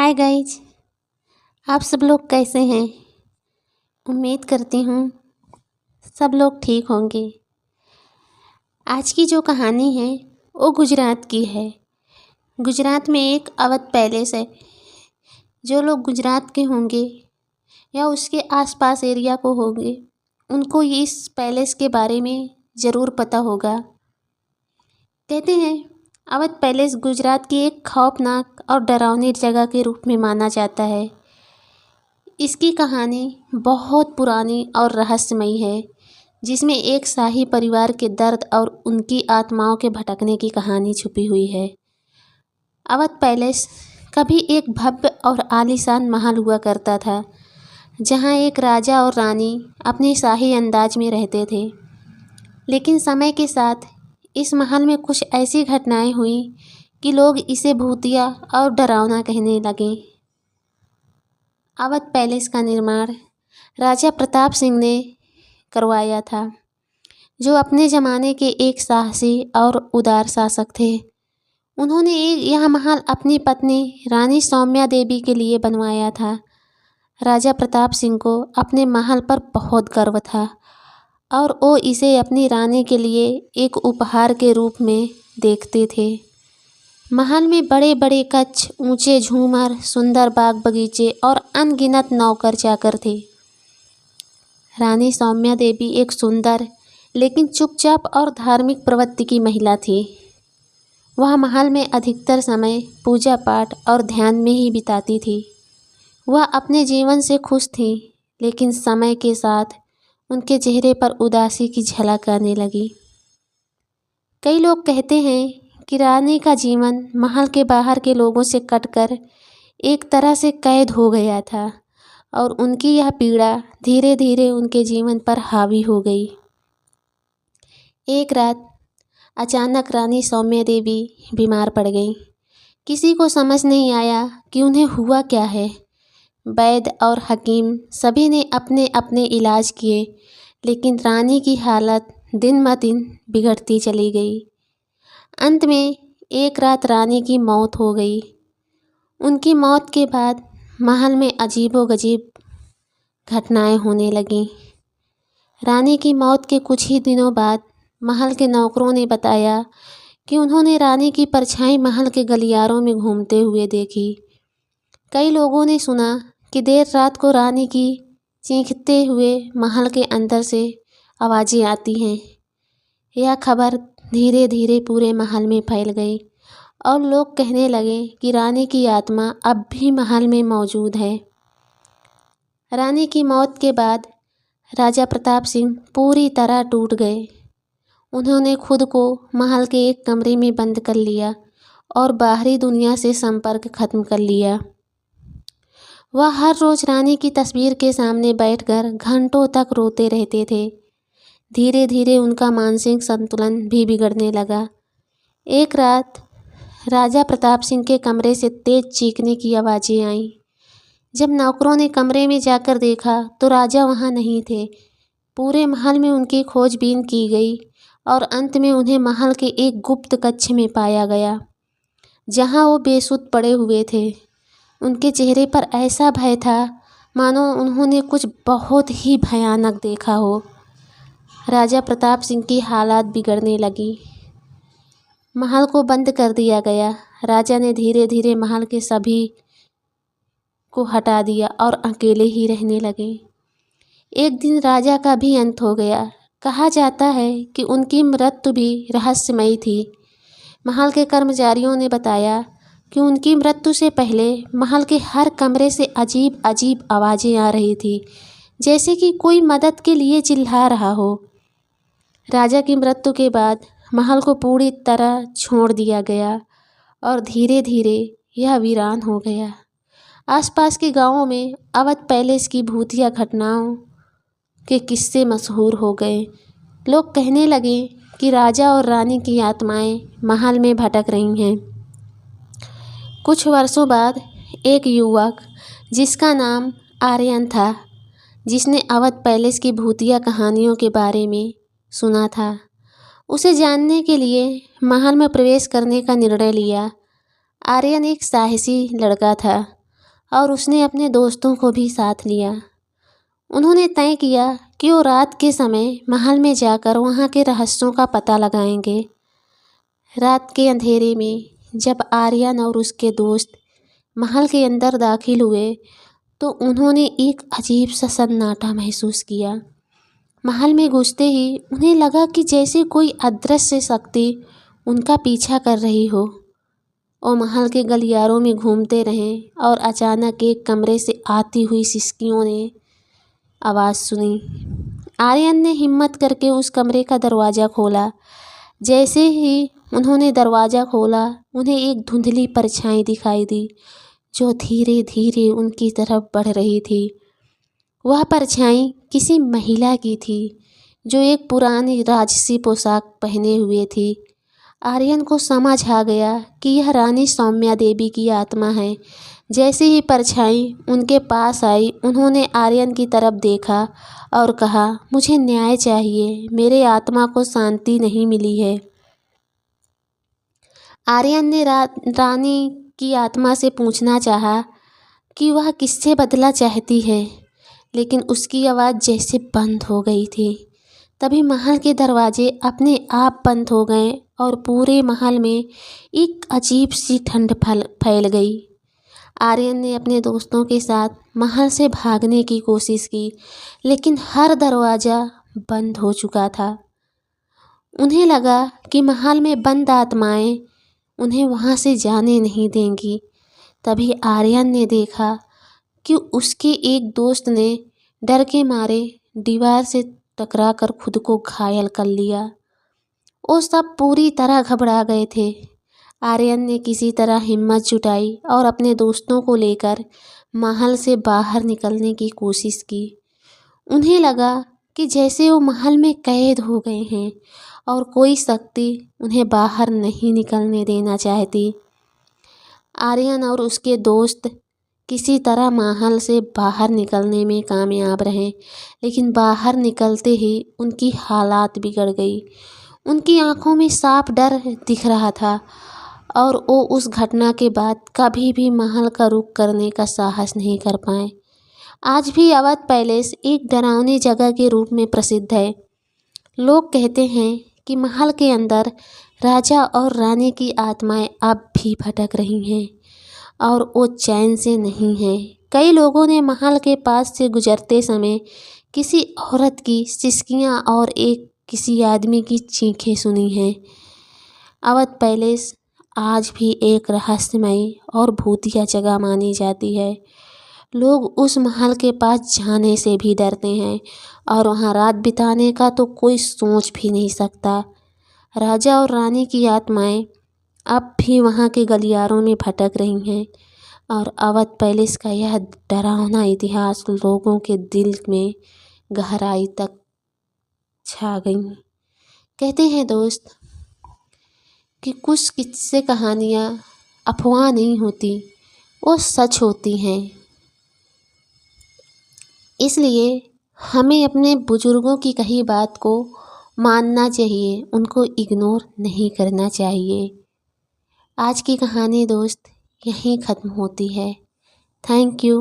Hi guys. आप सब लोग कैसे हैं? उम्मीद करती हूँ सब लोग ठीक होंगे। आज की जो कहानी है वो गुजरात की है। गुजरात में एक अवध पैलेस है। जो लोग गुजरात के होंगे या उसके आसपास एरिया को होंगे उनको इस पैलेस के बारे में ज़रूर पता होगा। कहते हैं अवध पैलेस गुजरात की एक खौफनाक और डरावनी जगह के रूप में माना जाता है। इसकी कहानी बहुत पुरानी और रहस्यमयी है, जिसमें एक शाही परिवार के दर्द और उनकी आत्माओं के भटकने की कहानी छुपी हुई है। अवध पैलेस कभी एक भव्य और आलीशान महल हुआ करता था, जहां एक राजा और रानी अपने शाही अंदाज में रहते थे। लेकिन समय के साथ इस महल में कुछ ऐसी घटनाएं हुई कि लोग इसे भूतिया और डरावना कहने लगे। अवध पैलेस का निर्माण राजा प्रताप सिंह ने करवाया था, जो अपने ज़माने के एक साहसी और उदार शासक थे। उन्होंने यह महल अपनी पत्नी रानी सौम्या देवी के लिए बनवाया था। राजा प्रताप सिंह को अपने महल पर बहुत गर्व था और वो इसे अपनी रानी के लिए एक उपहार के रूप में देखते थे। महल में बड़े बड़े कक्ष, ऊंचे झूमर, सुंदर बाग बगीचे और अनगिनत नौकर चाकर थे। रानी सौम्या देवी एक सुंदर लेकिन चुपचाप और धार्मिक प्रवृत्ति की महिला थी। वह महल में अधिकतर समय पूजा पाठ और ध्यान में ही बिताती थी। वह अपने जीवन से खुश थी, लेकिन समय के साथ उनके चेहरे पर उदासी की झलक आने लगी। कई लोग कहते हैं कि रानी का जीवन महल के बाहर के लोगों से कटकर एक तरह से कैद हो गया था और उनकी यह पीड़ा धीरे धीरे उनके जीवन पर हावी हो गई। एक रात अचानक रानी सौम्या देवी बीमार पड़ गई। किसी को समझ नहीं आया कि उन्हें हुआ क्या है। वैद्य और हकीम सभी ने अपने अपने इलाज किए, लेकिन रानी की हालत दिन ब दिन बिगड़ती चली गई। अंत में एक रात रानी की मौत हो गई। उनकी मौत के बाद महल में अजीबोगरीब घटनाएं होने लगीं। रानी की मौत के कुछ ही दिनों बाद महल के नौकरों ने बताया कि उन्होंने रानी की परछाई महल के गलियारों में घूमते हुए देखी। कई लोगों ने सुना कि देर रात को रानी की चीखते हुए महल के अंदर से आवाज़ें आती हैं। यह खबर धीरे धीरे पूरे महल में फैल गई और लोग कहने लगे कि रानी की आत्मा अब भी महल में मौजूद है। रानी की मौत के बाद राजा प्रताप सिंह पूरी तरह टूट गए। उन्होंने खुद को महल के एक कमरे में बंद कर लिया और बाहरी दुनिया से संपर्क खत्म कर लिया। वह हर रोज़ रानी की तस्वीर के सामने बैठकर घंटों तक रोते रहते थे। धीरे धीरे उनका मानसिक संतुलन भी बिगड़ने लगा। एक रात राजा प्रताप सिंह के कमरे से तेज चीखने की आवाज़ें आईं। जब नौकरों ने कमरे में जाकर देखा तो राजा वहाँ नहीं थे। पूरे महल में उनकी खोजबीन की गई और अंत में उन्हें महल के एक गुप्त कक्ष में पाया गया, जहाँ वो बेसुध पड़े हुए थे। उनके चेहरे पर ऐसा भय था मानो उन्होंने कुछ बहुत ही भयानक देखा हो। राजा प्रताप सिंह की हालत बिगड़ने लगी। महल को बंद कर दिया गया। राजा ने धीरे धीरे महल के सभी को हटा दिया और अकेले ही रहने लगे। एक दिन राजा का भी अंत हो गया। कहा जाता है कि उनकी मृत्यु भी रहस्यमयी थी। महल के कर्मचारियों ने बताया कि उनकी मृत्यु से पहले महल के हर कमरे से अजीब अजीब आवाज़ें आ रही थी, जैसे कि कोई मदद के लिए चिल्ला रहा हो। राजा की मृत्यु के बाद महल को पूरी तरह छोड़ दिया गया और धीरे धीरे यह वीरान हो गया। आसपास के गांवों में अवध पैलेस की भूतिया घटनाओं के किस्से मशहूर हो गए। लोग कहने लगे कि राजा और रानी की आत्माएं महल में भटक रही हैं। कुछ वर्षों बाद एक युवक जिसका नाम आर्यन था, जिसने अवध पैलेस की भूतिया कहानियों के बारे में सुना था, उसे जानने के लिए महल में प्रवेश करने का निर्णय लिया। आर्यन एक साहसी लड़का था। और उसने अपने दोस्तों को भी साथ लिया। उन्होंने तय किया कि वो रात के समय महल में जाकर वहाँ के रहस्यों का पता लगाएंगे। रात के अंधेरे में जब आर्यन और उसके दोस्त महल के अंदर दाखिल हुए तो उन्होंने एक अजीब सा सन्नाटा महसूस किया। महल में घुसते ही उन्हें लगा कि जैसे कोई अदृश्य शक्ति उनका पीछा कर रही हो। और महल के गलियारों में घूमते रहे और अचानक एक कमरे से आती हुई सिसकियों ने आवाज़ सुनी। आर्यन ने हिम्मत करके उस कमरे का दरवाज़ा खोला। जैसे ही उन्होंने दरवाज़ा खोला उन्हें एक धुंधली परछाई दिखाई दी जो धीरे धीरे उनकी तरफ बढ़ रही थी। वह परछाई किसी महिला की थी जो एक पुरानी राजसी पोशाक पहने हुए थी। आर्यन को समझ आ गया कि यह रानी सौम्या देवी की आत्मा है। जैसे ही परछाई उनके पास आई उन्होंने आर्यन की तरफ देखा और कहा, मुझे न्याय चाहिए, मेरे आत्मा को शांति नहीं मिली है। आर्यन ने रानी की आत्मा से पूछना चाहा कि वह किससे बदला चाहती है, लेकिन उसकी आवाज़ जैसे बंद हो गई थी। तभी महल के दरवाजे अपने आप बंद हो गए और पूरे महल में एक अजीब सी ठंड फैल गई। आर्यन ने अपने दोस्तों के साथ महल से भागने की कोशिश की, लेकिन हर दरवाज़ा बंद हो चुका था। उन्हें लगा कि महल में बंद आत्माएं उन्हें वहाँ से जाने नहीं देंगी। तभी आर्यन ने देखा कि उसके एक दोस्त ने डर के मारे दीवार से टकराकर खुद को घायल कर लिया। वो सब पूरी तरह घबरा गए थे। आर्यन ने किसी तरह हिम्मत जुटाई और अपने दोस्तों को लेकर महल से बाहर निकलने की कोशिश की। उन्हें लगा कि जैसे वो महल में कैद हो गए हैं और कोई शक्ति उन्हें बाहर नहीं निकलने देना चाहती। आर्यन और उसके दोस्त किसी तरह महल से बाहर निकलने में कामयाब रहे, लेकिन बाहर निकलते ही उनकी हालात बिगड़ गई। उनकी आंखों में साफ डर दिख रहा था और वो उस घटना के बाद कभी भी महल का रुख करने का साहस नहीं कर पाए। आज भी अवध पैलेस एक डरावनी जगह के रूप में प्रसिद्ध है। लोग कहते हैं कि महल के अंदर राजा और रानी की आत्माएं अब भी भटक रही हैं और वो चैन से नहीं हैं। कई लोगों ने महल के पास से गुजरते समय किसी औरत की सिसकियां और किसी आदमी की चीखें सुनी हैं। अवध पैलेस आज भी एक रहस्यमयी और भूतिया जगह मानी जाती है। लोग उस महल के पास जाने से भी डरते हैं और वहाँ रात बिताने का तो कोई सोच भी नहीं सकता। राजा और रानी की आत्माएं अब भी वहाँ के गलियारों में भटक रही हैं और अवध पैलेस का यह डरावना इतिहास लोगों के दिल में गहराई तक छा गई। कहते हैं दोस्त कि कुछ किस्से कहानियाँ अफवाह नहीं होती, वो सच होती हैं। इसलिए हमें अपने बुजुर्गों की कही बात को मानना चाहिए, उनको इग्नोर नहीं करना चाहिए। आज की कहानी दोस्त यहीं ख़त्म होती है। Thank you.